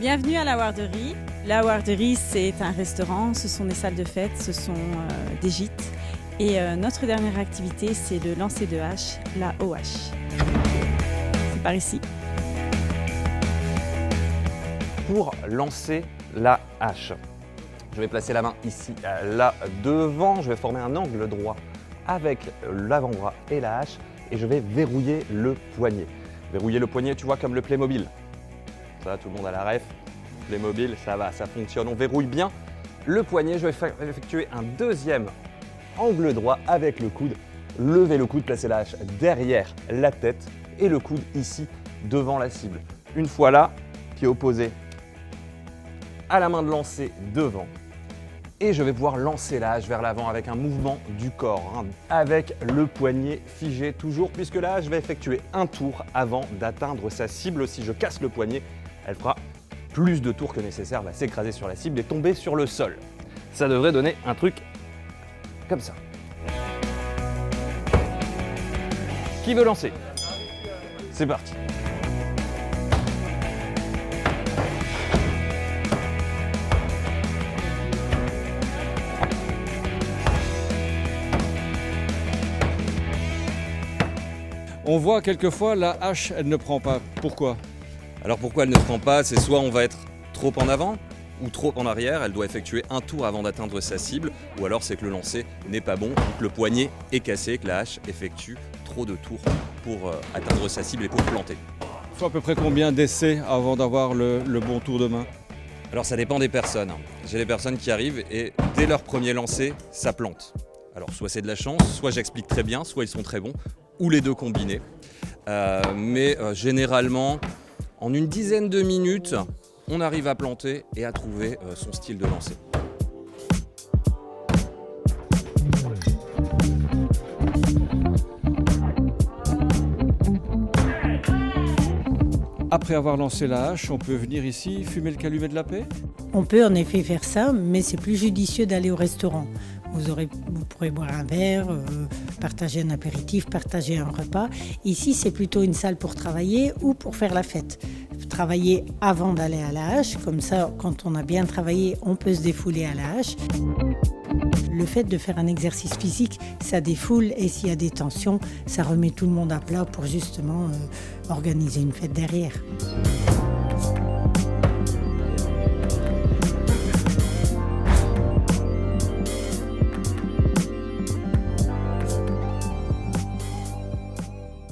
Bienvenue à la Warderie. La Warderie, c'est un restaurant, ce sont des salles de fête, ce sont des gîtes. Et notre dernière activité, c'est le lancer de hache, la OH. C'est par ici. Pour lancer la hache, je vais placer la main ici, là devant, je vais former un angle droit avec l'avant-bras et la hache et je vais verrouiller le poignet. Verrouiller le poignet, tu vois, comme le Playmobil. Ça, tout le monde a la ref. Playmobil, ça va, ça fonctionne. On verrouille bien le poignet. Je vais effectuer un deuxième angle droit avec le coude. Lever le coude, placer la hache derrière la tête et le coude ici devant la cible. Une fois là, pied opposé à la main de lancer devant. Et je vais pouvoir lancer la hache vers l'avant avec un mouvement du corps, hein, avec le poignet figé toujours, puisque la hache va effectuer un tour avant d'atteindre sa cible. Si je casse le poignet, elle fera plus de tours que nécessaire, va s'écraser sur la cible et tomber sur le sol. Ça devrait donner un truc comme ça. Qui veut lancer? C'est parti. On voit quelquefois la hache, elle ne prend pas. Pourquoi? Alors pourquoi elle ne prend pas? C'est soit on va être trop en avant ou trop en arrière, elle doit effectuer un tour avant d'atteindre sa cible, ou alors c'est que le lancer n'est pas bon, donc le poignet est cassé, que la hache effectue trop de tours pour atteindre sa cible et pour planter. Il faut à peu près combien d'essais avant d'avoir le bon tour de main? Alors ça dépend des personnes. J'ai des personnes qui arrivent et dès leur premier lancer, ça plante. Alors soit c'est de la chance, soit j'explique très bien, soit ils sont très bons, ou les deux combinés. Mais généralement, en une dizaine de minutes, on arrive à planter et à trouver son style de lancer. Après avoir lancé la hache, on peut venir ici fumer le calumet de la paix? On peut en effet faire ça, mais c'est plus judicieux d'aller au restaurant. Vous pourrez boire un verre, partager un apéritif, partager un repas. Ici, c'est plutôt une salle pour travailler ou pour faire la fête. Travailler avant d'aller à la hache, comme ça, quand on a bien travaillé, on peut se défouler à la hache. Le fait de faire un exercice physique, ça défoule et s'il y a des tensions, ça remet tout le monde à plat pour justement organiser une fête derrière.